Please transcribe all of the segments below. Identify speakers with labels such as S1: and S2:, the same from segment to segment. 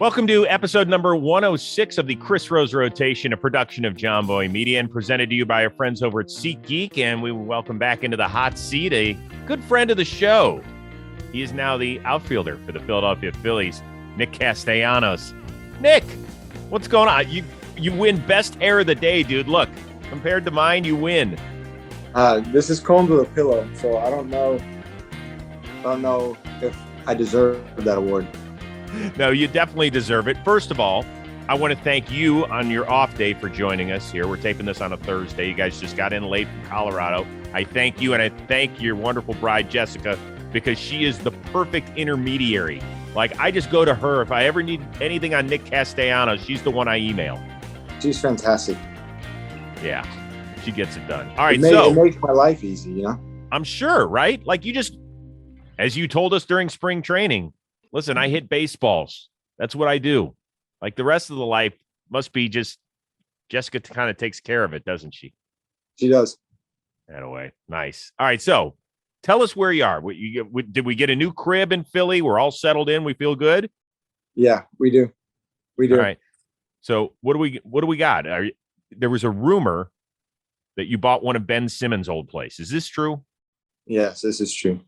S1: Welcome to episode number 106 of the Chris Rose Rotation, a production of John Boy Media and presented to you by our friends over at SeatGeek. And we welcome back into the hot seat a good friend of the show. He is now the outfielder for the Philadelphia Phillies, Nick Castellanos. Nick, what's going on? You win best hair of the day, dude. Look, compared to mine, you win.
S2: This is combed with a pillow, so I don't know if I deserve that award.
S1: No, you definitely deserve it. First of all, I want to thank you on your off day for joining us here. We're taping this on a Thursday. You guys just got in late from Colorado. I thank you, and I thank your wonderful bride, Jessica, because she is the perfect intermediary. Like, I just go to her. If I ever need anything on Nick Castellanos, she's the one I email.
S2: She's fantastic.
S1: Yeah, she gets it done. All right,
S2: it makes my life easy, you know?
S1: I'm sure, right? Like, you just, as you told us during spring training, listen, I hit baseballs. That's what I do. Like, the rest of the life must be just Jessica kind of takes care of it, doesn't she?
S2: She does.
S1: That way. Nice. All right. So tell us where you are. Did we get a new crib in Philly? We're all settled in. We feel good.
S2: Yeah, we do. We do.
S1: All right. So what do we got? There was a rumor that you bought one of Ben Simmons' old place. Is this true?
S2: Yes, this is true.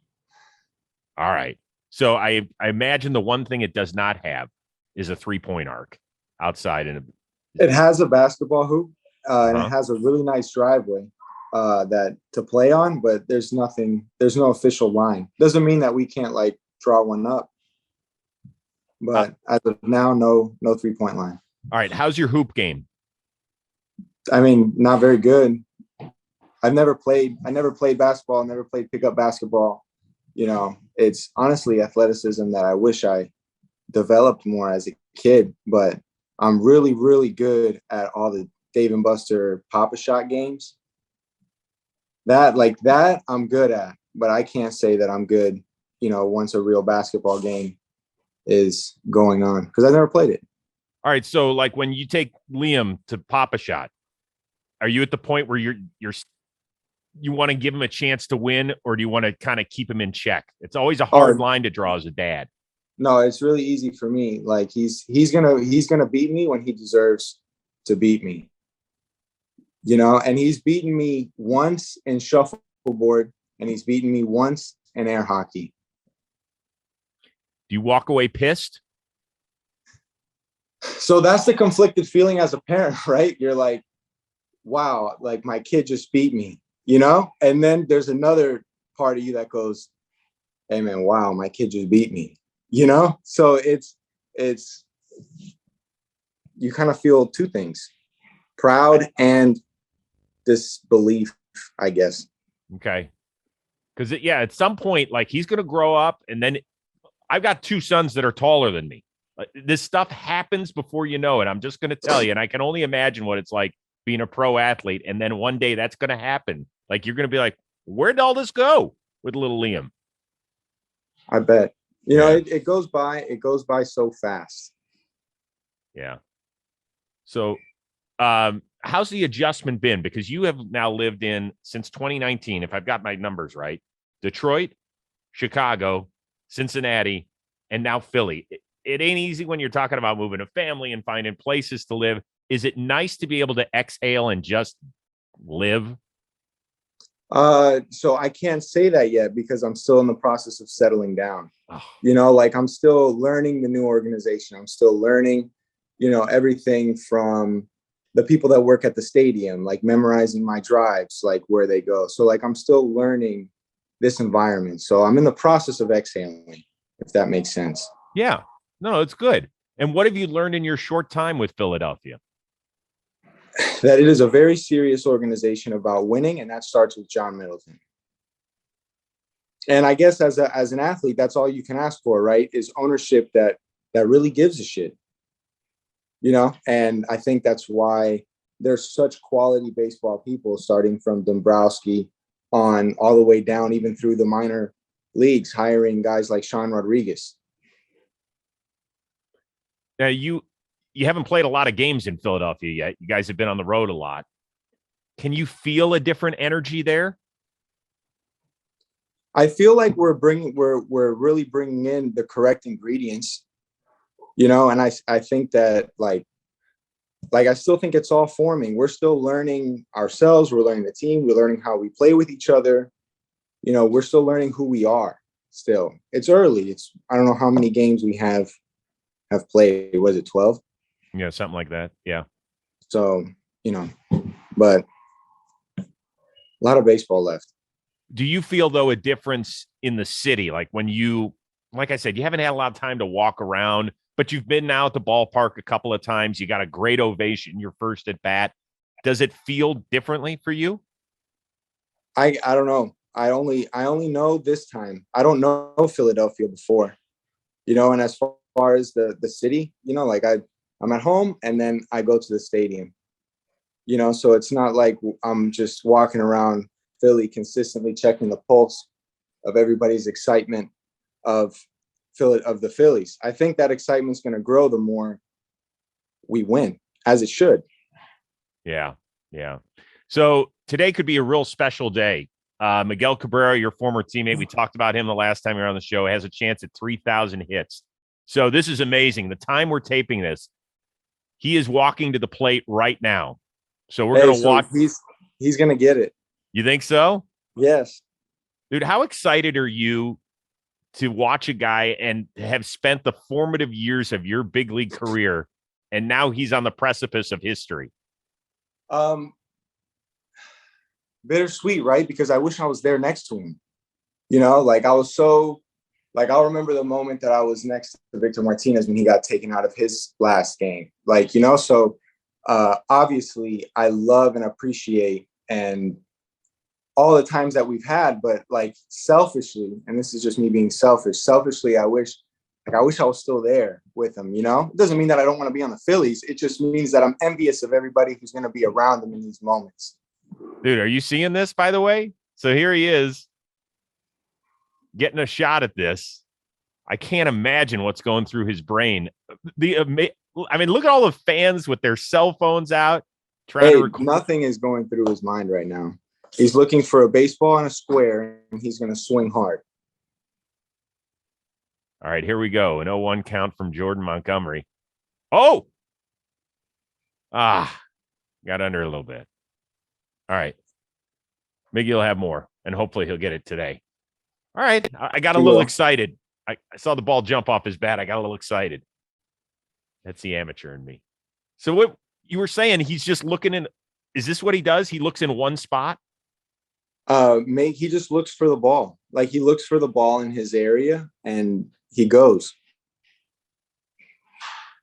S1: All right. So I imagine the one thing it does not have is a 3-point arc outside.
S2: It has a basketball hoop, and it has a really nice driveway that to play on, but there's no official line. Doesn't mean that we can't like draw one up. But as of now, no 3-point line.
S1: All right. How's your hoop game?
S2: I mean, not very good. I never played basketball, never played pickup basketball. You know, it's honestly athleticism that I wish I developed more as a kid, but I'm really, really good at all the Dave and Buster Pop-A-Shot games. That I'm good at, but I can't say that I'm good, you know, once a real basketball game is going on because I never played it.
S1: All right. So like when you take Liam to Pop-A-Shot, are you at the point where you want to give him a chance to win, or do you want to kind of keep him in check? It's always a hard line to draw as a dad.
S2: No, it's really easy for me. Like he's gonna beat me when he deserves to beat me. You know, and he's beaten me once in shuffleboard, and he's beaten me once in air hockey.
S1: Do you walk away pissed?
S2: So that's the conflicted feeling as a parent, right? You're like, wow, like my kid just beat me. You know, and then there's another part of you that goes, hey man, wow, my kid just beat me, you know? So it's you kind of feel two things, proud and disbelief, I guess.
S1: Okay. Because at some point, like he's going to grow up, and then I've got 2 sons that are taller than me. This stuff happens before you know it. I'm just going to tell you, and I can only imagine what it's like being a pro athlete. And then one day that's going to happen. Like you're going to be like, where'd all this go with little Liam?
S2: I bet. You know, it goes by so fast.
S1: Yeah. So how's the adjustment been? Because you have now lived in, since 2019, if I've got my numbers right, Detroit, Chicago, Cincinnati, and now Philly. It ain't easy when you're talking about moving a family and finding places to live. Is it nice to be able to exhale and just live?
S2: So I can't say that yet because I'm still in the process of settling down.
S1: Oh.
S2: You know, like I'm still learning the new organization. I'm still learning, you know, everything from the people that work at the stadium, like memorizing my drives, like where they go. So like I'm still learning this environment. So I'm in the process of exhaling, if that makes sense.
S1: Yeah, no, it's good. And what have you learned in your short time with Philadelphia?
S2: That it is a very serious organization about winning, and that starts with John Middleton. And I guess as an athlete, that's all you can ask for, right? Is ownership that really gives a shit, you know? And I think that's why there's such quality baseball people, starting from Dombrowski on all the way down, even through the minor leagues, hiring guys like Sean Rodriguez.
S1: Now, you haven't played a lot of games in Philadelphia yet. You guys have been on the road a lot. Can you feel a different energy there?
S2: I feel like we're really bringing in the correct ingredients. And I think that like I still think it's all forming. We're still learning ourselves. We're learning the team. We're learning how we play with each other. We're still learning who we are still. It's early. I don't know how many games we have played. Was it 12?
S1: Yeah, something like that. Yeah.
S2: So, but a lot of baseball left.
S1: Do you feel, though, a difference in the city? Like like I said, you haven't had a lot of time to walk around, but you've been now at the ballpark a couple of times. You got a great ovation your first at bat. Does it feel differently for you?
S2: I don't know. I only know this time. I don't know Philadelphia before, and as far as the city, like I'm at home and then I go to the stadium, so it's not like I'm just walking around Philly consistently checking the pulse of everybody's excitement of the Phillies. I think that excitement's going to grow the more we win, as it should.
S1: Yeah. Yeah. So today could be a real special day. Miguel Cabrera, your former teammate, we talked about him the last time you were on the show, has a chance at 3,000 hits. So this is amazing. The time we're taping this, he is walking to the plate right now. So we're going to watch.
S2: He's going to get it.
S1: You think so?
S2: Yes.
S1: Dude, how excited are you to watch a guy and have spent the formative years of your big league career, and now he's on the precipice of history?
S2: Bittersweet, right? Because I wish I was there next to him. Like I was so, like I'll remember the moment that I was next to Victor Martinez when he got taken out of his last game. So obviously I love and appreciate and all the times that we've had, but like selfishly, and this is just me being selfishly, I wish I was still there with him, It doesn't mean that I don't want to be on the Phillies. It just means that I'm envious of everybody who's going to be around him in these moments.
S1: Dude, are you seeing this, by the way? So here he is getting a shot at this. I can't imagine what's going through his brain. I mean, look at all the fans with their cell phones out trying to record.
S2: Nothing is going through his mind right now. He's looking for a baseball and a square, and he's going to swing hard.
S1: All right, here we go. An 0-1 count from Jordan Montgomery. Oh! Got under a little bit. All right. Miggy will have more, and hopefully he'll get it today. All right. I got a little excited. I saw the ball jump off his bat. I got a little excited. That's the amateur in me. So what you were saying, he's just looking in. Is this what he does? He looks in one spot?
S2: He just looks for the ball. Like he looks for the ball in his area, and he goes.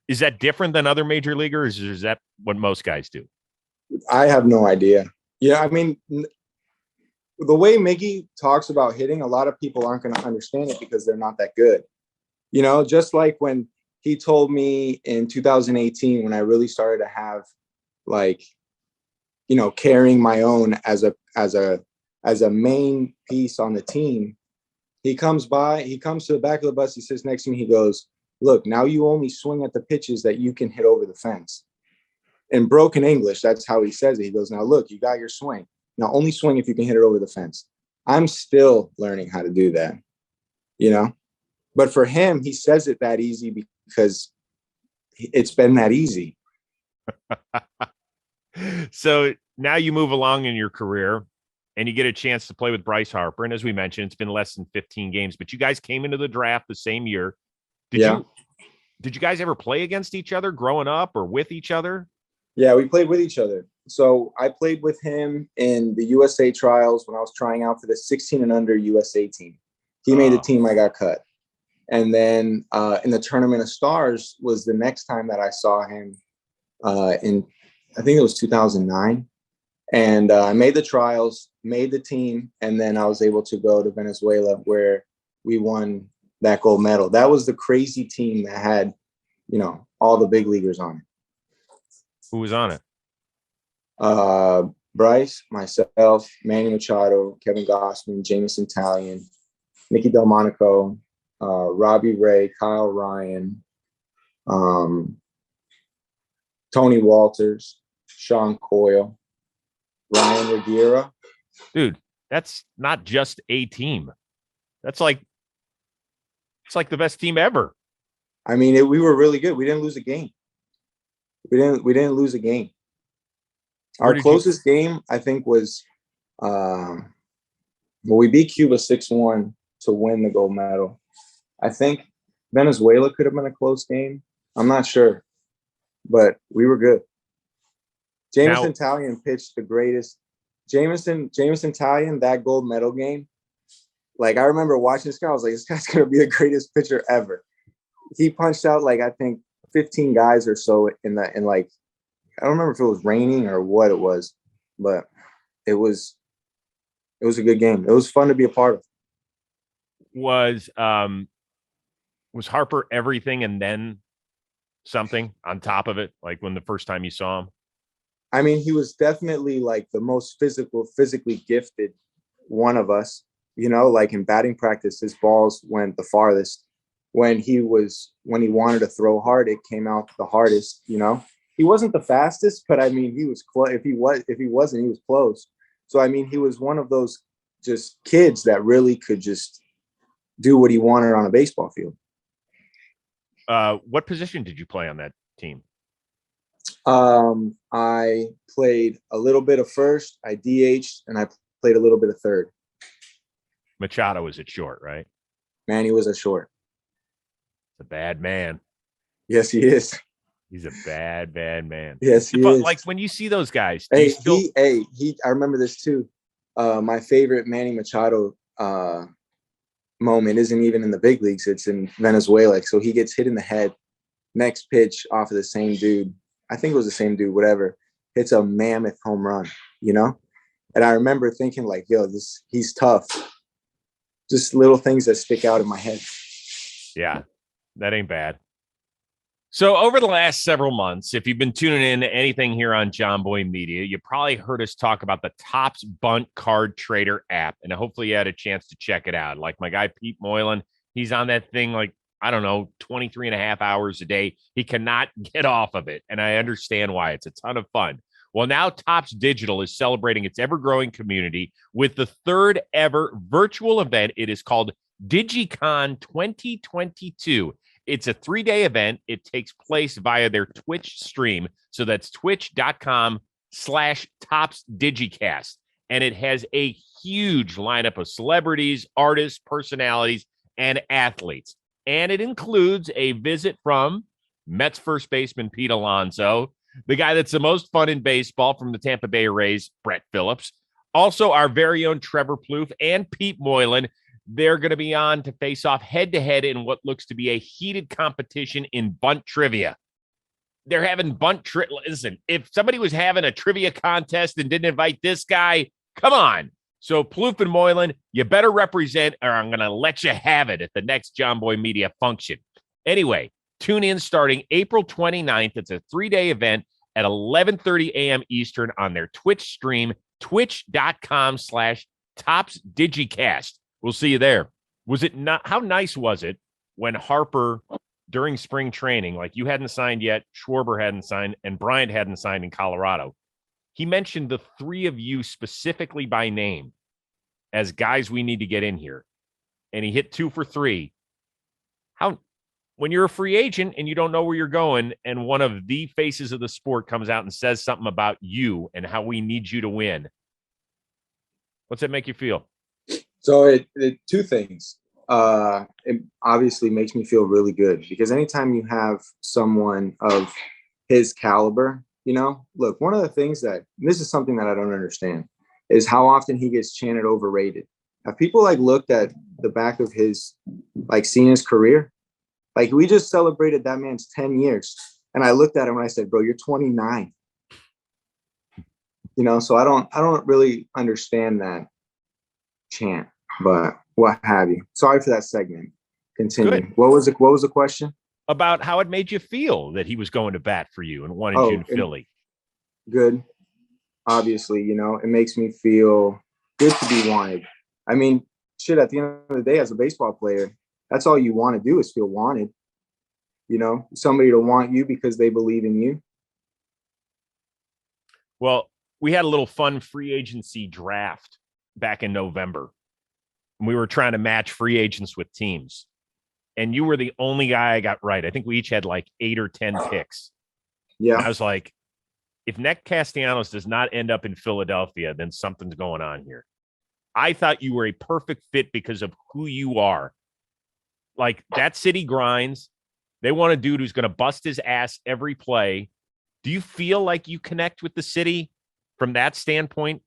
S1: Is that different than other major leaguers, or is that what most guys do?
S2: I have no idea. Yeah, I mean, the way Miggy talks about hitting, a lot of people aren't going to understand it because they're not that good. Just like when he told me in 2018, when I really started to have carrying my own as a main piece on the team, he comes to the back of the bus, he sits next to me, he goes, "Look, now you only swing at the pitches that you can hit over the fence." In broken English, that's how he says it. He goes, "Now look, you got your swing. Now only swing if you can hit it over the fence." I'm still learning how to do that, But for him, he says it that easy because it's been that easy.
S1: So now you move along in your career and you get a chance to play with Bryce Harper. And as we mentioned, it's been less than 15 games, but you guys came into the draft the same year. Did you guys ever play against each other growing up or with each other?
S2: Yeah, we played with each other. So I played with him in the USA trials when I was trying out for the 16 and under USA team. He made the team, I got cut. And then in the Tournament of Stars was the next time that I saw him in, I think it was 2009. And I made the trials, made the team, and then I was able to go to Venezuela where we won that gold medal. That was the crazy team that had, all the big leaguers on it.
S1: Who was on it?
S2: Bryce, myself, Manny Machado, Kevin Gossman, Jameson Talion, Nicky Delmonico, Robbie Ray, Kyle Ryan, Tony Walters, Sean Coyle, Ryan Reguera.
S1: Dude, that's not just a team. It's like the best team ever.
S2: I mean, we were really good. We didn't lose a game. We didn't lose a game. Our closest game, I think, was we beat Cuba 6-1 to win the gold medal. I think Venezuela could have been a close game. I'm not sure, but we were good. Jameson Taillon pitched the greatest. Jameson Taillon, that gold medal game. Like, I remember watching this guy. I was like, this guy's gonna be the greatest pitcher ever. He punched out, like, I think 15 guys or so in like, I don't remember if it was raining or what it was, but it was a good game. It was fun to be a part of.
S1: Was Harper everything and then something on top of it? Like when the first time you saw him?
S2: I mean, he was definitely like the most physically gifted one of us, like in batting practice, his balls went the farthest. When he wanted to throw hard, it came out the hardest, He wasn't the fastest, but I mean, he was close. If he wasn't, he was close. So, I mean, he was one of those just kids that really could just do what he wanted on a baseball field.
S1: What position did you play on that team?
S2: I played a little bit of first, I DH'd, and I played a little bit of third.
S1: Machado was at short, right?
S2: Manny was at short.
S1: A bad man.
S2: Yes, he is.
S1: He's a bad man.
S2: Yes, he is.
S1: Like when you see those guys,
S2: I remember this too. My favorite Manny Machado moment isn't even in the big leagues. It's in Venezuela. So he gets hit in the head. Next pitch off of the same dude. I think it was the same dude, whatever. It's a mammoth home run, And I remember thinking like, yo, he's tough. Just little things that stick out in my head.
S1: Yeah, that ain't bad. So over the last several months, if you've been tuning in to anything here on John Boy Media, you probably heard us talk about the Topps Bunt Card Trader app, and hopefully you had a chance to check it out. Like my guy, Pete Moylan, he's on that thing like, I don't know, 23 and a half hours a day. He cannot get off of it, and I understand why. It's a ton of fun. Well, now Topps Digital is celebrating its ever-growing community with the third ever virtual event. It is called DigiCon 2022. It's a 3-day event. It takes place via their Twitch stream. So that's twitch.com/ToppsDigicast. And it has a huge lineup of celebrities, artists, personalities, and athletes. And it includes a visit from Mets first baseman Pete Alonso, the guy that's the most fun in baseball from the Tampa Bay Rays, Brett Phillips. Also, our very own Trevor Plouffe and Pete Moylan. They're going to be on to face off head-to-head in what looks to be a heated competition in bunt trivia. They're having Listen, if somebody was having a trivia contest and didn't invite this guy, come on. So Plouffe and Moylan, you better represent, or I'm going to let you have it at the next John Boy Media function. Anyway, tune in starting April 29th. It's a 3-day event at 11:30 a.m. Eastern on their Twitch stream, twitch.com/ToppsDigicast. We'll see you there. Was it not? How nice was it when Harper, during spring training, like you hadn't signed yet, Schwarber hadn't signed, and Bryant hadn't signed in Colorado? He mentioned the three of you specifically by name as guys we need to get in here. And he hit 2 for 3. When you're a free agent and you don't know where you're going, and one of the faces of the sport comes out and says something about you and how we need you to win, what's that make you feel?
S2: So it two things. It obviously makes me feel really good because anytime you have someone of his caliber, look, one of the things this is something that I don't understand is how often he gets chanted overrated. Have people looked at the back of his, seen his career? We just celebrated that man's 10 years. And I looked at him and I said, bro, you're 29. So I don't really understand that chant, but what have you. Sorry for that segment. Continue. Good. What was the question?
S1: About how it made you feel that he was going to bat for you and wanted you in Philly.
S2: Good. Obviously, it makes me feel good to be wanted. I mean, shit, at the end of the day, as a baseball player, that's all you want to do is feel wanted. Somebody to want you because they believe in you.
S1: Well, we had a little fun free agency draft back in November. And we were trying to match free agents with teams. and you were the only guy I got right. I think we each had like 8 or 10 picks.
S2: Yeah.
S1: And I was like, if Nick Castellanos does not end up in Philadelphia, then something's going on here. I thought you were a perfect fit because of who you are. Like, that city grinds. They want a dude who's going to bust his ass every play. Do you feel like you connect with the city from that standpoint?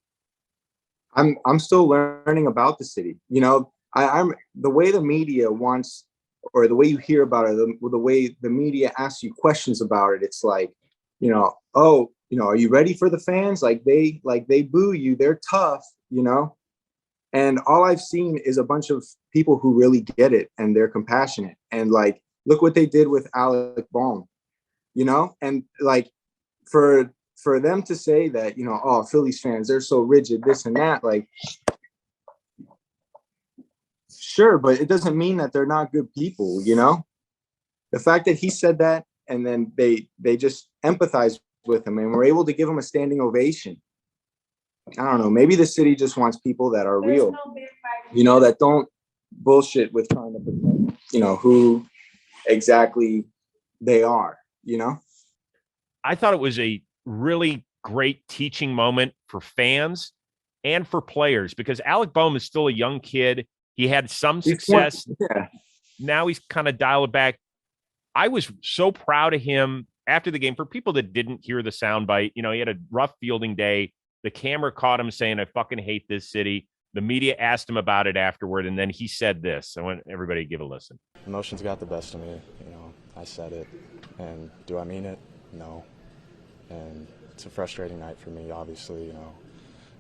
S2: I'm still learning about the city. You know, I'm the way the media wants, or the way you hear about it, the way the media asks you questions about it. It's like, you know, oh, you know, are you ready for the fans? Like they boo you. They're tough, you know. And all I've seen is a bunch of people who really get it and they're compassionate. And like, look what they did with Alex Bohm, you know, and like for them to say that, you know, oh, Phillies fans, they're so rigid, this and that, like, sure, but it doesn't mean that they're not good people, you know? The fact that he said that and then they just empathize with him and were able to give him a standing ovation. I don't know, maybe the city just wants people that are real, you know, that don't bullshit with trying to pretend, you know, who exactly they are, you know?
S1: I thought it was a really great teaching moment for fans and for players because Alec Bohm is still a young kid. He had some success.
S2: Yeah.
S1: Now he's kind of dialed back. I was so proud of him after the game. For people that didn't hear the soundbite, you know, he had a rough fielding day. The camera caught him saying, I fucking hate this city. The media asked him about it afterward, and then he said this. I want everybody to give a listen.
S3: Emotions got the best of me. You know, I said it. And do I mean it? No. And it's a frustrating night for me, obviously. You know,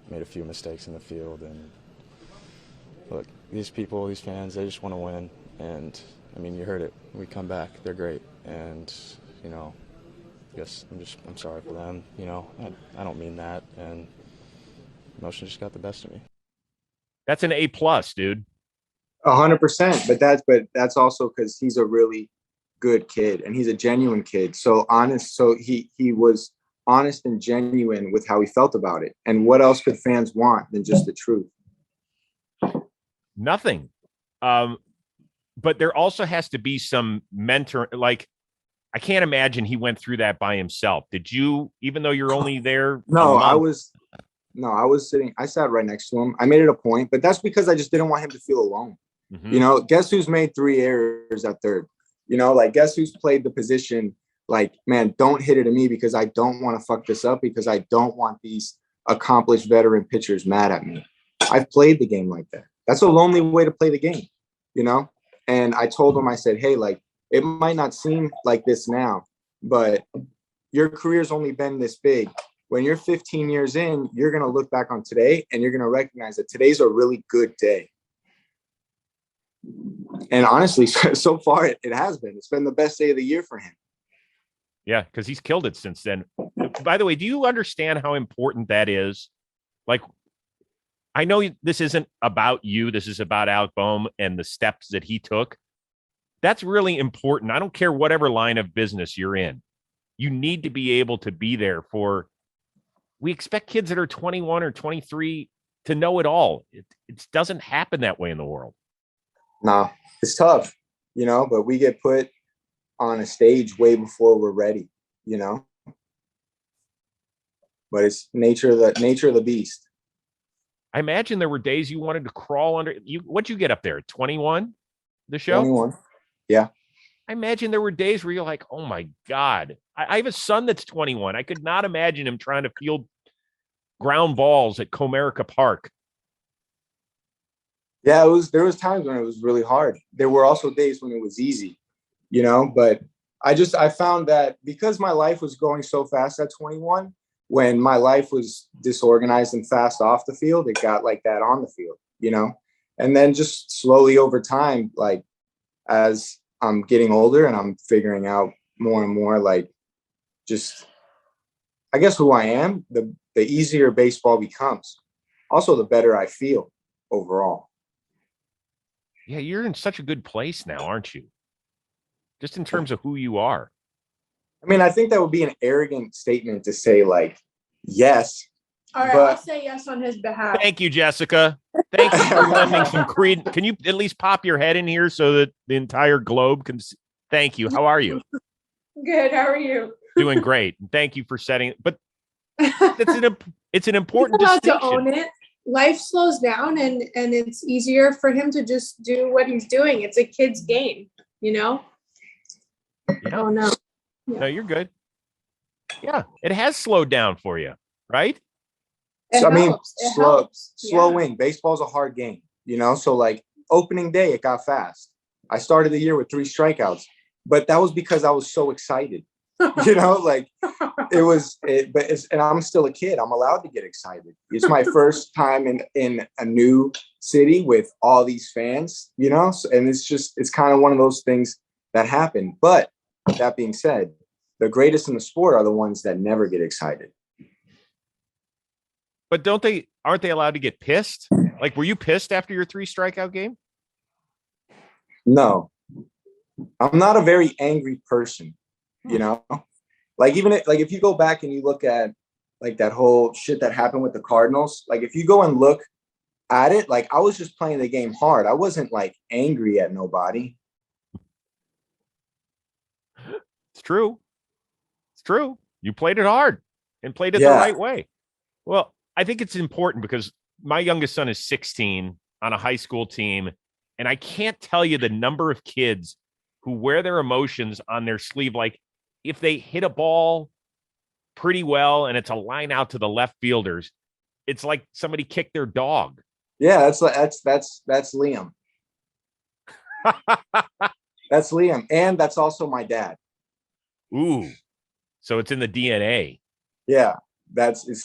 S3: made a few mistakes in the field. And look, these people, these fans, they just want to win. And, I mean, you heard it. We come back. They're great. And, you know, I guess I'm sorry for them. You know, I don't mean that. And emotion just got the best of me.
S1: That's an A+, dude.
S2: 100%. But that's also because he's a really good kid and he's a genuine kid. So honest. So he was honest and genuine with how he felt about it. And what else could fans want than just the truth?
S1: Nothing. But there also has to be some mentor. Like, I can't imagine he went through that by himself. Did you, even though you're only there?
S2: No, I was sitting, I sat right next to him. I made it a point, but that's because I just didn't want him to feel alone. Mm-hmm. You know, guess who's made 3 errors at third? You know, like, guess who's played the position? Like, man, don't hit it to me because I don't want to fuck this up because I don't want these accomplished veteran pitchers mad at me. I've played the game like that. That's a lonely way to play the game, you know? And I told him, I said, hey, like, it might not seem like this now, but your career's only been this big. When you're 15 years in, you're going to look back on today and you're going to recognize that today's a really good day. And honestly, so far it has been. It's been the best day of the year for him.
S1: Yeah, because he's killed it since then. By the way, do you understand how important that is? Like, I know this isn't about you. This is about Alec Bohm and the steps that he took. That's really important. I don't care whatever line of business you're in. You need to be able to be there for. We expect kids that are 21 or 23 to know it all. It doesn't happen that way in the world.
S2: No, it's tough, you know, but we get put on a stage way before we're ready, you know. But it's nature of the beast.
S1: I imagine there were days you wanted to crawl under you. What'd you get up there? 21? The show?
S2: 21. Yeah.
S1: I imagine there were days where you're like, oh my God. I have a son that's 21. I could not imagine him trying to field ground balls at Comerica Park.
S2: Yeah, there was times when it was really hard. There were also days when it was easy, you know, but I found that because my life was going so fast at 21, when my life was disorganized and fast off the field, it got like that on the field, you know, and then just slowly over time, like as I'm getting older and I'm figuring out more and more, like just, I guess who I am, the easier baseball becomes. Also, the better I feel overall.
S1: Yeah, you're in such a good place now, aren't you? Just in terms of who you are.
S2: I mean, I think that would be an arrogant statement to say, like, yes,
S4: All right, I'll say yes on his behalf.
S1: Thank you, Jessica. Thank you for lending some credence. Can you at least pop your head in here so that the entire globe can see? Thank you. How are you?
S4: Good. How are you?
S1: Doing great. Thank you for setting. But it's an important
S4: He's allowed
S1: distinction.
S4: to own it. Life slows down, and it's easier for him to just do what he's doing. It's a kid's game, you know.
S1: Yeah.
S4: Oh no. Yeah.
S1: No, you're good. Yeah, it has slowed down for you, right?
S2: So, I mean,
S4: It
S2: slow
S4: helps.
S2: wing. Baseball's a hard game, you know? So, like, opening day, it got fast. I started the year with 3 strikeouts, but that was because I was so excited. You know, like, and I'm still a kid. I'm allowed to get excited. It's my first time in a new city with all these fans, you know? So, and it's kind of one of those things that happen. But that being said, the greatest in the sport are the ones that never get excited.
S1: But aren't they allowed to get pissed? Like, were you pissed after your 3 strikeout game?
S2: No, I'm not a very angry person, you know, like if you go back and you look at like that whole shit that happened with the Cardinals, like if you go and look at it, like I was just playing the game hard. I wasn't like angry at nobody.
S1: It's true. It's true. You played it hard and played it the right way. Well, I think it's important because my youngest son is 16 on a high school team, and I can't tell you the number of kids who wear their emotions on their sleeve. Like if they hit a ball pretty well and it's a line out to the left fielders, it's like somebody kicked their dog.
S2: Yeah, that's Liam. That's Liam, and that's also my dad.
S1: Ooh, so it's in the DNA.
S2: Yeah.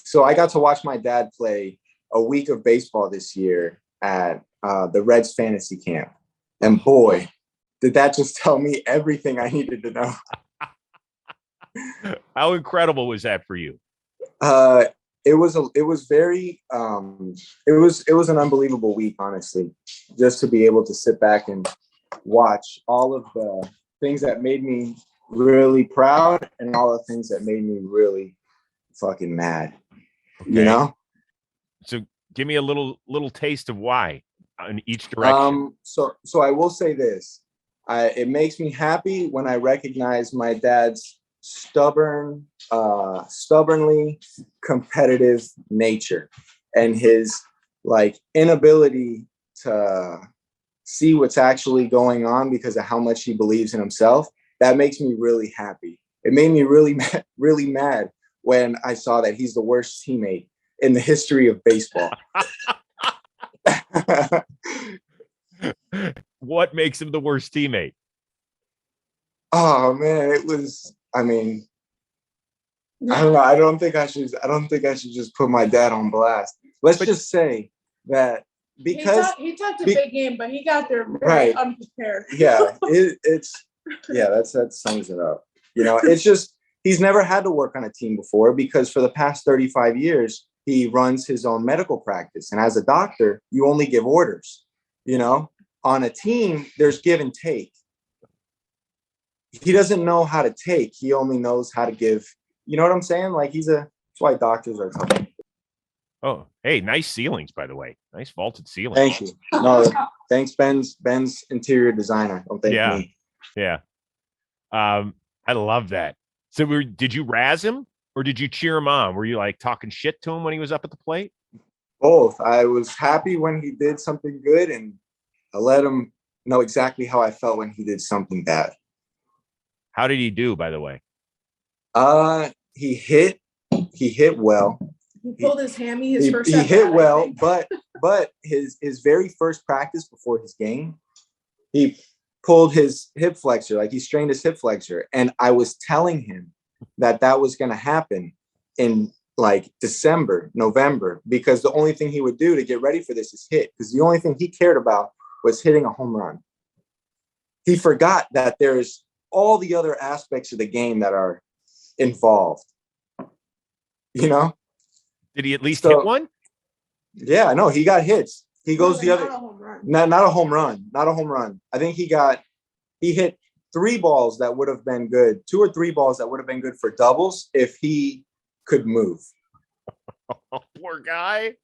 S2: So I got to watch my dad play a week of baseball this year at the Reds fantasy camp. And boy, did that just tell me everything I needed to know.
S1: How incredible was that for you?
S2: It was an unbelievable week, honestly, just to be able to sit back and watch all of the things that made me really proud and all the things that made me really fucking mad. Okay. You know? So
S1: give me a little taste of why in each direction.
S2: So I will say this. It makes me happy when I recognize my dad's stubbornly competitive nature and his like inability to see what's actually going on because of how much he believes in himself. That makes me really happy. It made me really mad when I saw that he's the worst teammate in the history of baseball.
S1: What makes him the worst teammate?
S2: Oh man, I don't know. I don't think I should just put my dad on blast. Let's just say that because
S4: he talked a big game, but he got there very unprepared.
S2: Yeah, that sums it up. You know, it's just he's never had to work on a team before because for the past 35 years, he runs his own medical practice. And as a doctor, you only give orders. You know, on a team, there's give and take. He doesn't know how to take. He only knows how to give. You know what I'm saying? Like that's why doctors are tough.
S1: Oh, hey, nice ceilings, by the way. Nice vaulted ceilings.
S2: Thank you. No, thanks, Ben's interior designer. Don't thank me.
S1: Yeah. I love that. So did you razz him or did you cheer him on? Were you like talking shit to him when he was up at the plate?
S2: Both. I was happy when he did something good and I let him know exactly how I felt when he did something bad.
S1: How did he do, by the way?
S2: He hit well.
S4: He pulled his hammy
S2: first. He hit well, but his very first practice before his game, he pulled his hip flexor, like he strained his hip flexor. And I was telling him that was going to happen in like December, November, because the only thing he would do to get ready for this is hit, because the only thing he cared about was hitting a home run. He forgot that there's all the other aspects of the game that are involved, you know?
S1: Did he at least hit one?
S2: Yeah, no, he got hits. He goes the other, not a home run. I think he hit 3 balls that would have been good, 2 or 3 balls that would have been good for doubles if he could move.
S1: Oh, poor guy.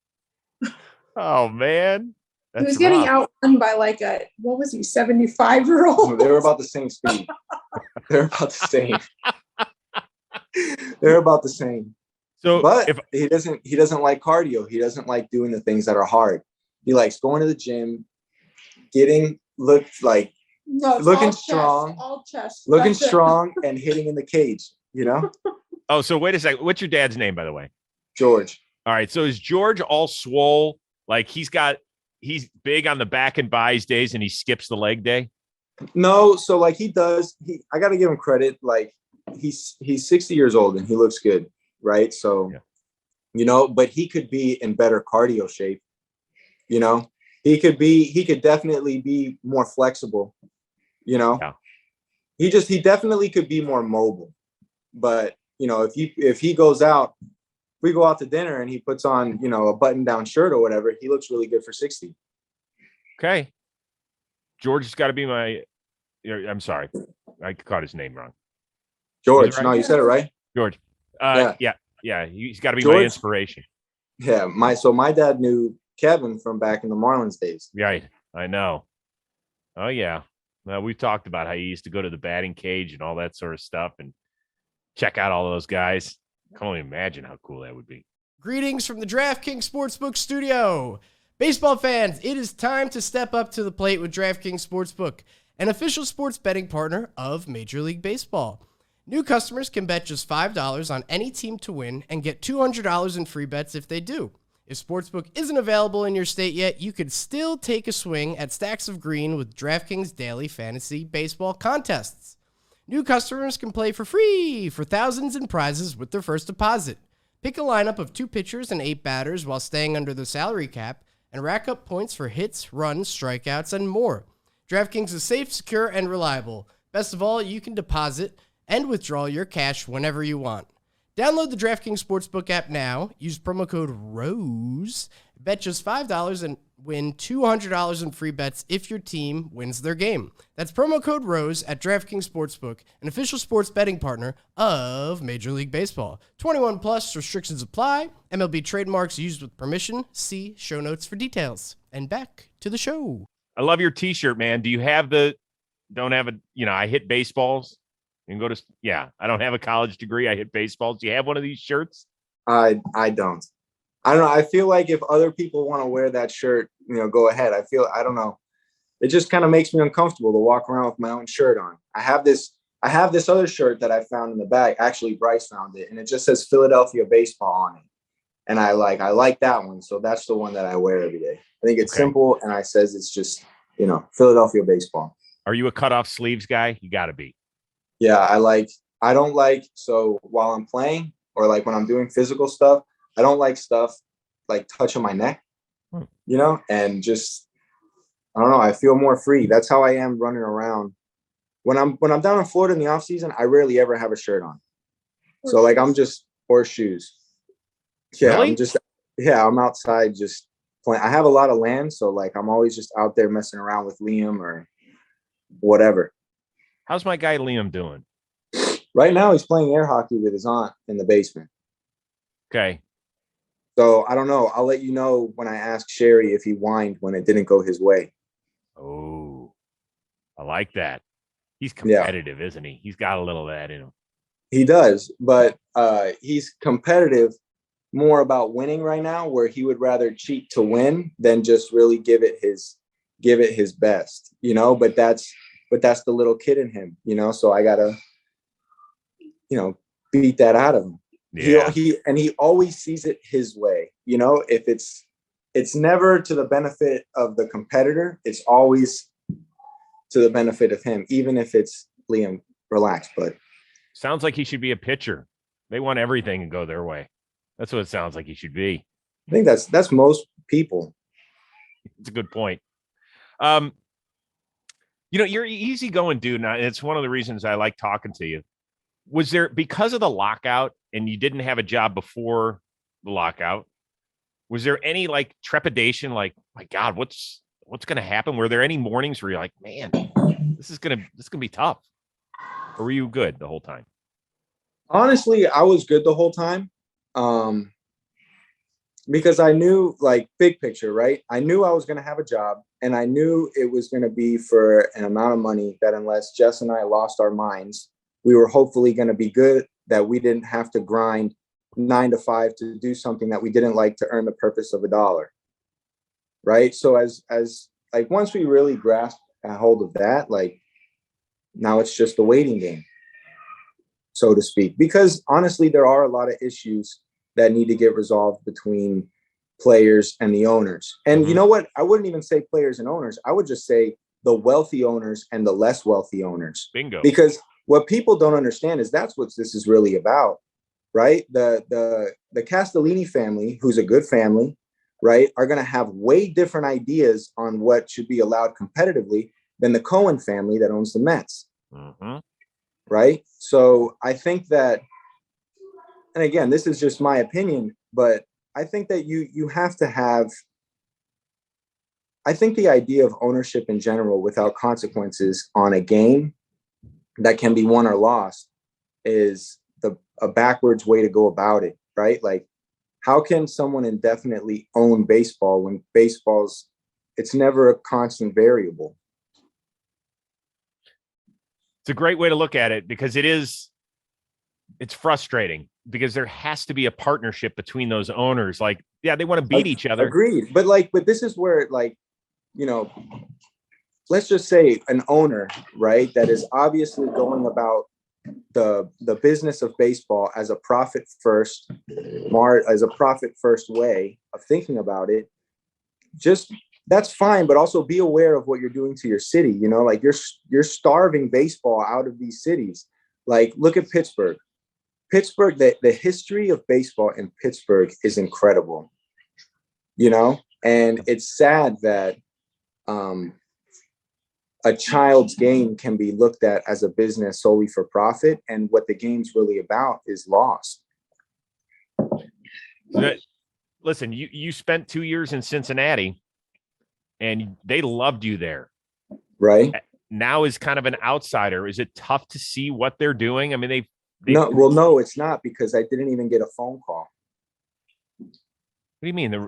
S1: Oh man.
S4: He was
S1: That's
S4: getting
S1: rough.
S4: outrun by like what was he, 75-year-old?
S2: They were about the same speed. They're about the same. They're about the same.
S1: So
S2: But
S1: if
S2: he doesn't like cardio. He doesn't like doing the things that are hard. He likes going to the gym, looking strong,
S4: all chest.
S2: looking
S4: That's it.
S2: strong, and hitting in the cage.
S1: oh, so wait a second. What's your dad's name, by the way?
S2: George.
S1: All right. So is George all swole? Like he's big on the back and buys days and he skips the leg day?
S2: No, so like he does. I got to give him credit. Like he's 60 years old and he looks good, right? So, but he could be in better cardio shape. He could definitely be more flexible.
S1: Yeah.
S2: He definitely could be more mobile. But if he goes out, we go out to dinner and he puts on a button down shirt or whatever, he looks really good for 60.
S1: Okay. George has got to be I'm sorry. I caught his name wrong.
S2: George.
S1: Right?
S2: No, you said it right.
S1: George. Yeah. He's got to be
S2: George,
S1: my inspiration.
S2: Yeah. My dad knew Kevin from back in the Marlins days.
S1: Right. I know. Oh yeah. Well, we've talked about how he used to go to the batting cage and all that sort of stuff and check out all those guys. I can only imagine how cool that would be.
S5: Greetings from the DraftKings Sportsbook studio. Baseball fans, it is time to step up to the plate with DraftKings Sportsbook, an official sports betting partner of Major League Baseball. New customers can bet just $5 on any team to win and get $200 in free bets if they do. If Sportsbook isn't available in your state yet, you could still take a swing at stacks of green with DraftKings daily fantasy baseball contests. New customers can play for free for thousands in prizes with their first deposit. Pick a lineup of 2 pitchers and 8 batters while staying under the salary cap and rack up points for hits, runs, strikeouts, and more. DraftKings is safe, secure, and reliable. Best of all, you can deposit and withdraw your cash whenever you want. Download the DraftKings Sportsbook app now. Use promo code ROSE. Bet just $5 and win $200 in free bets if your team wins their game. That's promo code ROSE at DraftKings Sportsbook, an official sports betting partner of Major League Baseball. 21 plus, restrictions apply. MLB trademarks used with permission. See show notes for details. And back to the show.
S1: I love your t-shirt, man. Do you have I hit baseballs and go to, I don't have a college degree. I hit baseballs. Do you have one of these shirts?
S2: I don't. I don't know. I feel like if other people want to wear that shirt, go ahead. I don't know. It just kind of makes me uncomfortable to walk around with my own shirt on. I have this other shirt that I found in the bag. Actually, Bryce found it, and it just says Philadelphia Baseball on it. And I like that one. So that's the one that I wear every day. I think it's simple, and it says it's just, Philadelphia Baseball.
S1: Are you a cutoff sleeves guy? You got to be.
S2: Yeah, so while I'm playing or like when I'm doing physical stuff, I don't like stuff like touching my neck, and just, I don't know. I feel more free. That's how I am running around. When I'm down in Florida in the off season, I rarely ever have a shirt on. So like I'm just, or shoes. Yeah,
S1: really?
S2: I'm outside just playing. I have a lot of land, so like I'm always just out there messing around with Liam or whatever.
S1: How's my guy Liam doing?
S2: Right now, he's playing air hockey with his aunt in the basement.
S1: Okay.
S2: So I don't know. I'll let you know when I ask Sherry if he whined when it didn't go his way.
S1: Oh, I like that. He's competitive, isn't he? He's got a little of that in him.
S2: He does, but he's competitive more about winning right now, where he would rather cheat to win than just really give it his best, but that's the little kid in him, so I gotta, beat that out of him. Yeah. He always sees it his way, if it's never to the benefit of the competitor, it's always to the benefit of him, even if it's Liam, relax, but
S1: sounds like he should be a pitcher. They want everything to go their way. That's what it sounds like he should be.
S2: I think that's most people.
S1: It's a good point. You're easygoing dude, and it's one of the reasons I like talking to you. Was there, because of the lockout and you didn't have a job before the lockout, was there any like trepidation, like, my God, what's going to happen? Were there any mornings where you're like, man, this is going to be tough? Or were you good the whole time?
S2: Honestly, I was good the whole time. because I knew, like, big picture, right? I knew I was going to have a job, and I knew it was going to be for an amount of money that unless Jess and I lost our minds, we were hopefully going to be good, that we didn't have to grind 9 to 5 to do something that we didn't like to earn the purpose of a dollar. Right. So as like, once we really grasped a hold of that, like, now it's just a waiting game, so to speak, because honestly, there are a lot of issues that need to get resolved between players and the owners. And you know what? I wouldn't even say players and owners. I would just say the wealthy owners and the less wealthy owners.
S1: Bingo.
S2: Because what people don't understand is that's what this is really about, right? The Castellini family, who's a good family, right, are going to have way different ideas on what should be allowed competitively than the Cohen family that owns the Mets. Right? So I think that, and again, this is just my opinion, but I think that you have to have, I think the idea of ownership in general without consequences on a game that can be won or lost is a backwards way to go about it, right? Like, how can someone indefinitely own baseball when it's never a constant variable?
S1: It's a great way to look at it, because it's frustrating, because there has to be a partnership between those owners. Like, yeah, they want to beat each other.
S2: Agreed. But this is where, like, you know, let's just say an owner, right, that is obviously going about the business of baseball as a profit first way of thinking about it, just, that's fine, but also be aware of what you're doing to your city. You know, like, you're starving baseball out of these cities. Like, look at Pittsburgh. The history of baseball in Pittsburgh is incredible, you know, and it's sad that a child's game can be looked at as a business solely for profit, and what the game's really about is lost.
S1: Listen, you spent 2 years in Cincinnati, and they loved you there.
S2: Right.
S1: Now, is kind of an outsider. Is it tough to see what they're doing? I mean,
S2: no, it's not, because I didn't even get a phone call.
S1: What do you mean? The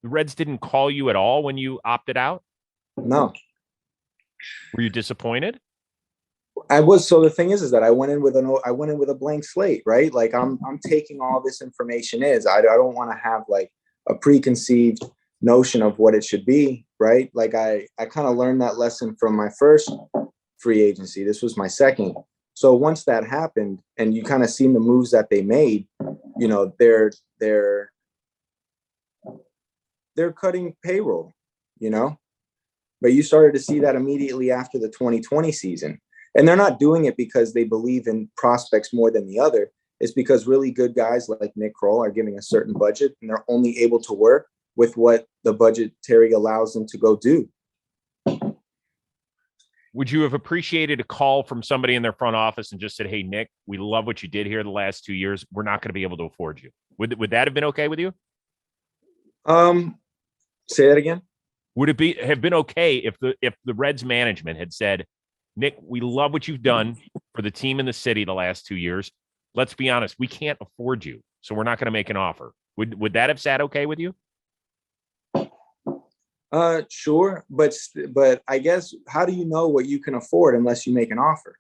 S1: Reds didn't call you at all when you opted out?
S2: No.
S1: Were you disappointed?
S2: I was. So the thing is that I went in with a blank slate, right? Like, I'm taking all this information I don't want to have, like, a preconceived notion of what it should be, right? Like, I kind of learned that lesson from my first free agency. This was my second. So once that happened, and you kind of seen the moves that they made, you know, they're cutting payroll, you know, but you started to see that immediately after the 2020 season. And they're not doing it because they believe in prospects more than the other. It's because really good guys like Nick Kroll are giving a certain budget, and they're only able to work with what the budgetary allows them to go do.
S1: Would you have appreciated a call from somebody in their front office and just said, "Hey, Nick, we love what you did here the last 2 years. We're not going to be able to afford you"? Would that have been okay with you?
S2: Say that again.
S1: Would it have been okay if the Reds management had said, "Nick, we love what you've done for the team in the city the last 2 years. Let's be honest, we can't afford you, so we're not going to make an offer." Would that have sat okay with you?
S2: Sure, but I guess, how do you know what you can afford unless you make an offer?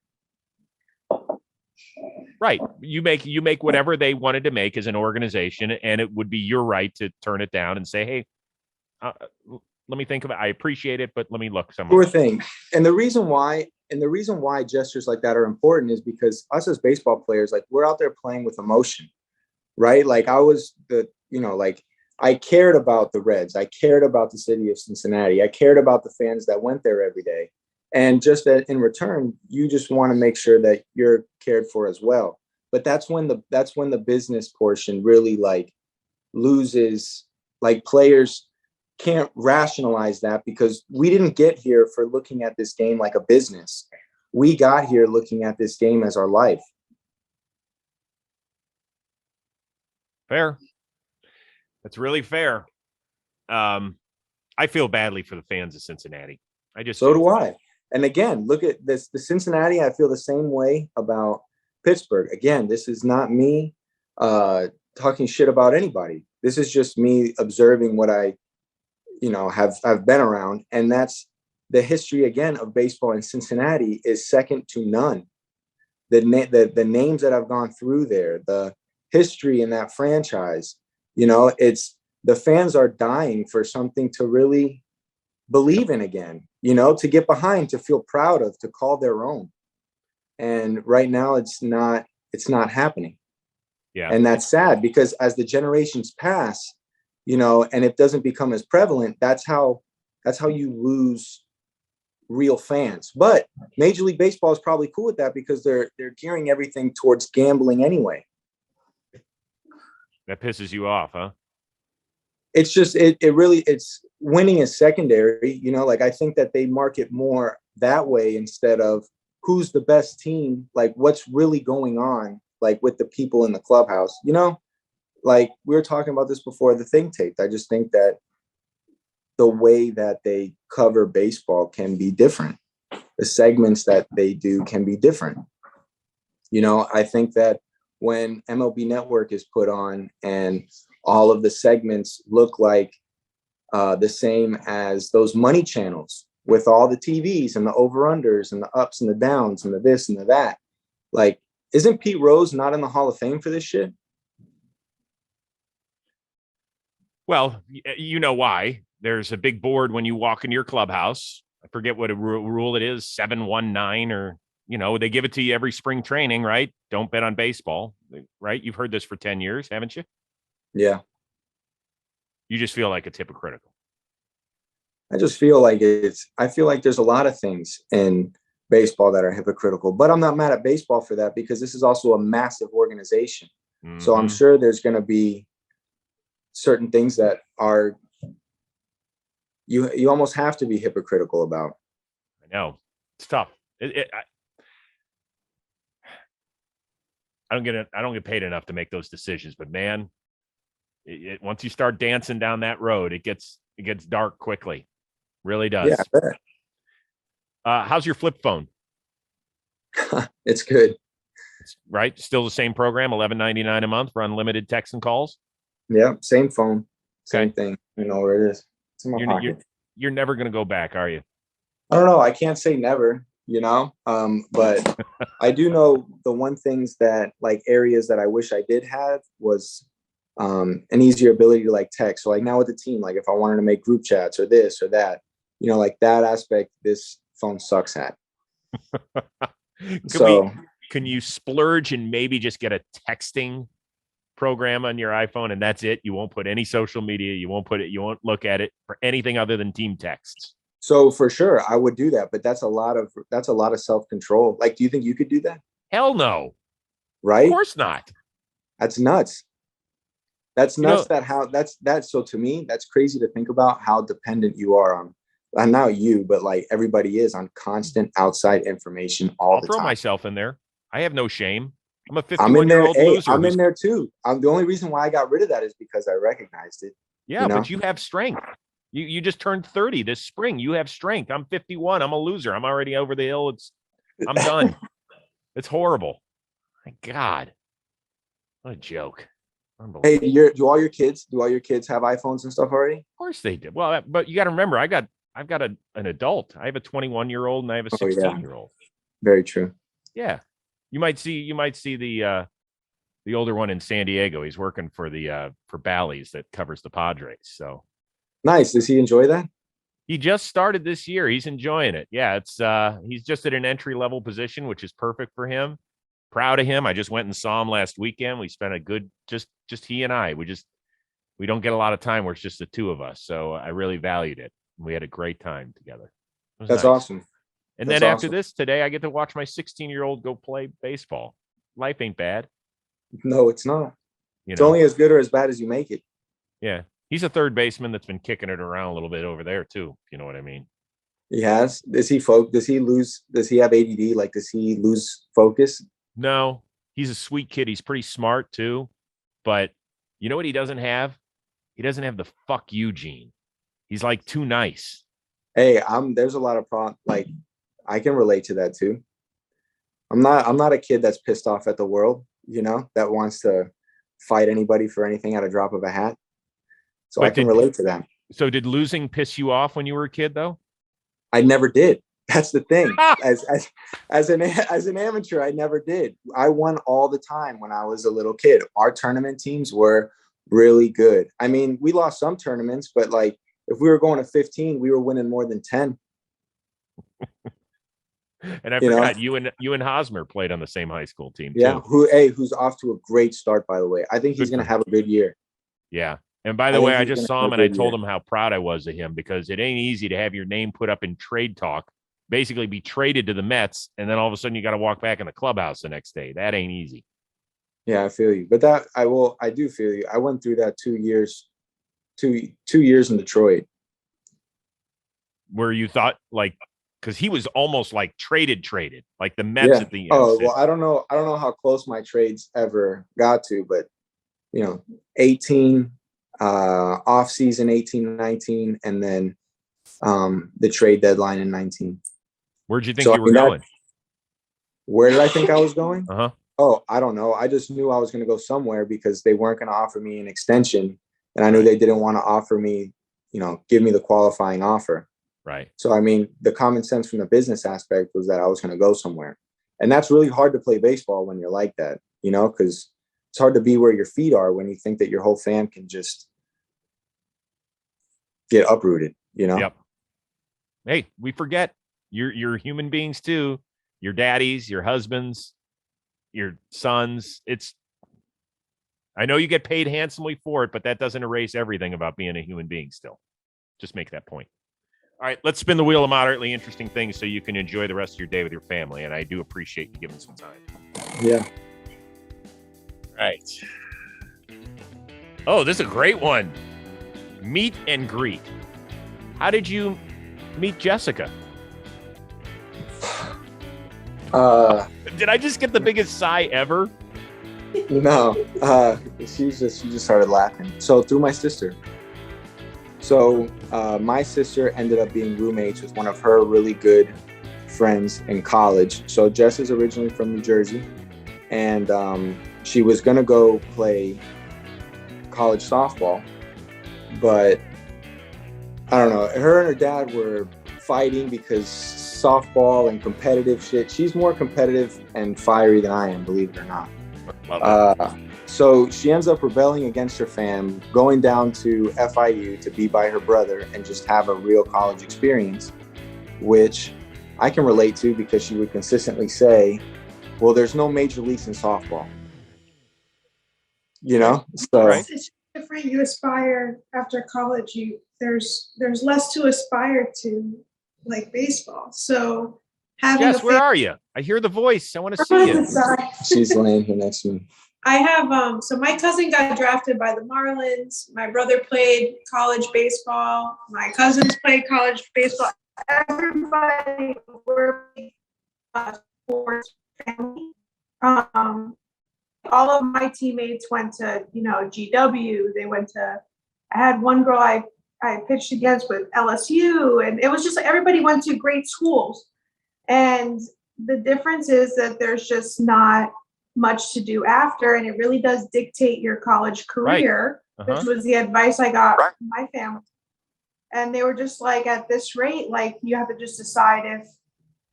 S1: Right. You make whatever they wanted to make as an organization, and it would be your right to turn it down and say, "Hey, let me think of it. I appreciate it, but let me look somewhere."
S2: Sure thing. And the reason why gestures like that are important is because us as baseball players, like, we're out there playing with emotion, right? Like, I cared about the Reds. I cared about the city of Cincinnati. I cared about the fans that went there every day. And just that in return, you just want to make sure that you're cared for as well. But that's when the business portion really, like, loses. Like, players can't rationalize that, because we didn't get here for looking at this game like a business. We got here looking at this game as our life.
S1: Fair. That's really fair. I feel badly for the fans of Cincinnati.
S2: So do I. And again, look at this. The Cincinnati, I feel the same way about Pittsburgh. Again, this is not me talking shit about anybody. This is just me observing what I, have been around. And that's the history again of baseball in Cincinnati is second to none. The names that have gone through there, the history in that franchise, it's the fans are dying for something to really believe in again, to get behind, to feel proud of, to call their own. And right now it's not happening.
S1: Yeah.
S2: And that's sad because as the generations pass, and it doesn't become as prevalent, that's how you lose real fans. But Major League Baseball is probably cool with that because they're gearing everything towards gambling anyway.
S1: That pisses you off, huh?
S2: It's just it really it's winning is secondary. I think that they market more that way instead of who's the best team, like what's really going on, like with the people in the clubhouse. Like we were talking about this before the thing taped. I just think that the way that they cover baseball can be different. The segments that they do can be different. I think that when MLB Network is put on and all of the segments look like the same as those money channels with all the TVs and the over-unders and the ups and the downs and the this and the that, like, isn't Pete Rose not in the Hall of Fame for this shit?
S1: Well, you know why. There's a big board when you walk in your clubhouse. I forget what a rule it is, 719 or, they give it to you every spring training, right? Don't bet on baseball, right? You've heard this for 10 years, haven't you?
S2: Yeah.
S1: You just feel like it's hypocritical.
S2: I just feel like I feel like there's a lot of things in baseball that are hypocritical, but I'm not mad at baseball for that because this is also a massive organization. Mm-hmm. So I'm sure there's going to be certain things that are you almost have to be hypocritical about.
S1: I know it's tough. I don't get paid enough to make those decisions, but man, once you start dancing down that road, it gets dark quickly. Really does.
S2: Yeah, I bet.
S1: How's your flip phone?
S2: It's good.
S1: It's right. Still the same program, $11.99 a month for unlimited text and calls.
S2: Yeah, same phone, same thing. You know where it is. It's in my pocket.
S1: You're never going to go back, are you?
S2: I don't know. I can't say never, but I do know the one things that like areas that I wish I did have was an easier ability to like text. So like now with the team, like if I wanted to make group chats or this or that, like that aspect, this phone sucks at.
S1: Can you splurge and maybe just get a texting program on your iPhone and that's it? You won't put any social media. You won't look at it for anything other than team texts.
S2: So for sure I would do that, but that's a lot of self-control. Like, do you think you could do that?
S1: Hell no.
S2: Right?
S1: Of course not.
S2: That's nuts. That's nuts. So to me, that's crazy to think about how dependent you are on, and not you, but like everybody is on constant outside information all the time.
S1: I'll throw myself in there. I have no shame. I'm a 51-year-old loser.
S2: I'm in there too. The only reason why I got rid of that is because I recognized it.
S1: Yeah, but you have strength. You just turned 30 this spring. You have strength. I'm 51. I'm a loser. I'm already over the hill. I'm done. It's horrible. My God. What a joke.
S2: Hey, do all your kids have iPhones and stuff already?
S1: Of course they did. Well, but you got to remember, I've got an adult. I have a 21-year-old and I have a 16-year-old.
S2: Very true.
S1: Yeah. You might see the older one in San Diego. He's working for for Bally's that covers the Padres. So
S2: nice. Does he enjoy that?
S1: He just started this year. He's enjoying it. Yeah, it's he's just at an entry-level position, which is perfect for him. Proud of him. I just went and saw him last weekend. We spent a good just he and I. We don't get a lot of time where it's just the two of us. So I really valued it. We had a great time together.
S2: That's nice. Awesome.
S1: And then after this today, I get to watch my 16-year-old go play baseball. Life ain't bad.
S2: No, it's not. It's only as good or as bad as you make it.
S1: Yeah. He's a third baseman that's been kicking it around a little bit over there too. If you know what I mean?
S2: He has. Does he have ADD? Like, does he lose focus?
S1: No, he's a sweet kid. He's pretty smart too. But you know what he doesn't have? He doesn't have the fuck you gene. He's like too nice.
S2: Hey, there's a lot of problems. Like, I can relate to that too. I'm not a kid that's pissed off at the world, that wants to fight anybody for anything at a drop of a hat. So I can relate to them.
S1: So did losing piss you off when you were a kid, though?
S2: I never did. That's the thing. As an amateur, I never did. I won all the time when I was a little kid. Our tournament teams were really good. I mean, we lost some tournaments, but like if we were going to 15, we were winning more than 10.
S1: And I forgot you and Hosmer played on the same high school team too.
S2: Yeah, who's off to a great start, by the way. I think he's going to have a good year.
S1: Yeah. And by the way, I just saw him and I told him how proud I was of him, because it ain't easy to have your name put up in trade talk, basically be traded to the Mets, and then all of a sudden you got to walk back in the clubhouse the next day. That ain't easy.
S2: Yeah, I feel you. But I do feel you. I went through that 2 years in Detroit.
S1: Where you thought, like, because he was almost like traded, like the Mets at the end.
S2: Oh, well, I don't know how close my trades ever got to, but 18 off season 18, 19, and then the trade deadline in 19.
S1: Where'd you think you were going?
S2: Where did I think I was going?
S1: Uh-huh.
S2: Oh, I don't know. I just knew I was going to go somewhere because they weren't going to offer me an extension, and I knew they didn't want to offer me, give me the qualifying offer.
S1: Right.
S2: So, I mean, the common sense from the business aspect was that I was going to go somewhere. And that's really hard to play baseball when you're like that, because it's hard to be where your feet are when you think that your whole fam can just get uprooted,
S1: Yep. Hey, we forget you're human beings too. Your daddies, your husbands, your sons. I know you get paid handsomely for it, but that doesn't erase everything about being a human being still. Just make that point. All right, let's spin the wheel of moderately interesting things so you can enjoy the rest of your day with your family. And I do appreciate you giving some time.
S2: Yeah.
S1: All right. Oh, this is a great one. Meet and greet. How did you meet Jessica? Did I just get the biggest sigh ever?
S2: No. She just started laughing. So through my sister. So my sister ended up being roommates with one of her really good friends in college. So Jess is originally from New Jersey, and she was going to go play college softball, but I don't know. Her and her dad were fighting because softball and competitive shit. She's more competitive and fiery than I am, believe it or not. So she ends up rebelling against her fam, going down to FIU to be by her brother and just have a real college experience, which I can relate to because she would consistently say, well, there's no major leagues in softball. So
S4: right. It's different. You aspire after college. There's less to aspire to, like baseball. So
S1: Jess, where are you? I hear the voice. I want to see you.
S2: She's laying here next to me.
S4: I have so my cousin got drafted by the Marlins. My brother played college baseball. My cousins played college baseball. Everybody were a sports family. All of my teammates went to, GW. They went to. I had one girl I pitched against with LSU, and it was just like everybody went to great schools. And the difference is that there's just not much to do after, and it really does dictate your college career, which was the advice I got from my family. And they were just like, at this rate, like you have to just decide if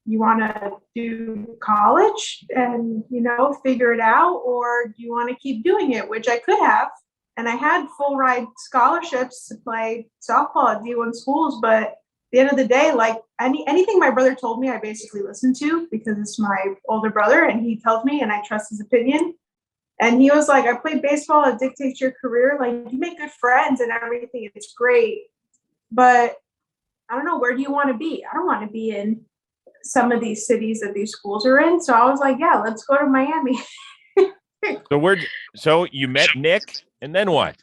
S4: you want to do college and, figure it out, or do you want to keep doing it, which I could have. And I had full ride scholarships to play softball at D1 schools, but at the end of the day, like anything my brother told me, I basically listened to because it's my older brother and he tells me and I trust his opinion. And he was like, I played baseball, it dictates your career. Like you make good friends and everything. It's great. But I don't know, where do you want to be? I don't want to be in some of these cities that these schools are in. So I was like, yeah, let's go to Miami.
S1: So you met Nick and then what?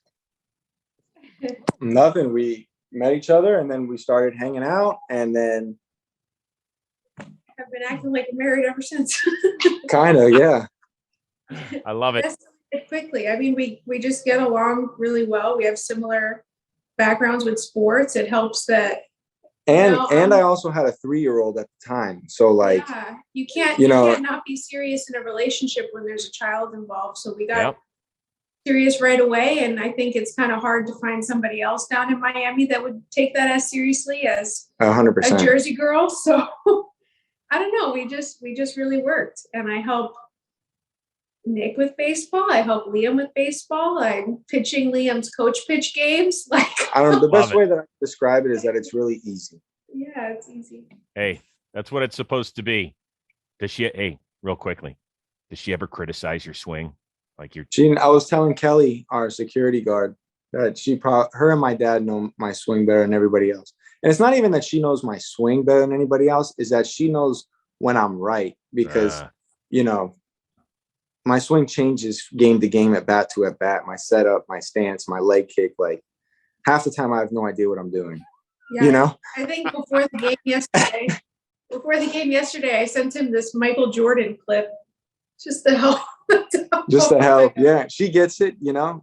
S2: Nothing. We met each other and then we started hanging out, and then
S4: I've been acting like married ever since.
S2: Kind of, yeah.
S1: I love it.
S4: Quickly. I mean, we just get along really well. We have similar backgrounds with sports. It helps that.
S2: And I also had a 3-year-old at the time. So like,
S4: yeah, you can't not be serious in a relationship when there's a child involved. So we got serious right away. And I think it's kind of hard to find somebody else down in Miami that would take that as seriously as
S2: 100%.
S4: a Jersey girl. So I don't know. We just really worked, and I help Nick with baseball. I help Liam with baseball. I'm pitching Liam's coach pitch games. Like,
S2: I don't know. The best way that I describe it is that it's really easy.
S4: Yeah, it's easy.
S1: Hey, that's what it's supposed to be. Real quickly, does she ever criticize your swing? Like
S2: I was telling Kelly, our security guard, that her and my dad know my swing better than everybody else. And it's not even that she knows my swing better than anybody else, is that she knows when I'm right, because, my swing changes game to game, at bat to at bat, my setup, my stance, my leg kick. Like, half the time I have no idea what I'm doing.
S4: Yeah, I think before the game yesterday, I sent him this Michael Jordan clip just to help.
S2: Yeah, she gets it,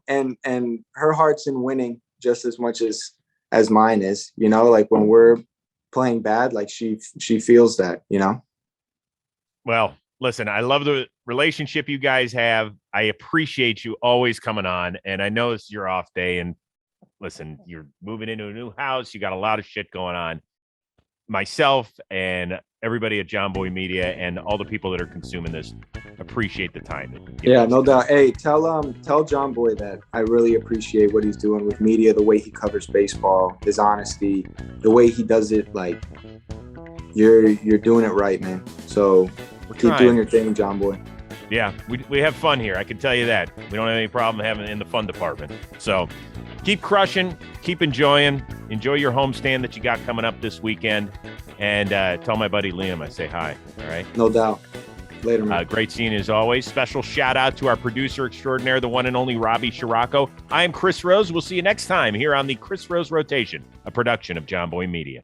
S2: and her heart's in winning just as much as mine is, like when we're playing bad, like she feels that,
S1: Well, listen, I love the relationship you guys have. I appreciate you always coming on, and I know it's your off day, and listen, you're moving into a new house. You got a lot of shit going on. Myself and everybody at John Boy Media and all the people that are consuming this appreciate the time.
S2: Yeah, no doubt. Hey, tell John Boy that I really appreciate what he's doing with media, the way he covers baseball, his honesty, the way he does it. Like, you're doing it right, man. So keep doing your thing, John Boy.
S1: Yeah, we have fun here. I can tell you that. We don't have any problem having it in the fun department. So keep crushing, keep enjoying. Enjoy your homestand that you got coming up this weekend. And tell my buddy Liam I say hi. All right?
S2: No doubt. Later, man.
S1: Great seeing you as always. Special shout out to our producer extraordinaire, the one and only Robbie Scirocco. I am Chris Rose. We'll see you next time here on the Chris Rose Rotation, a production of John Boy Media.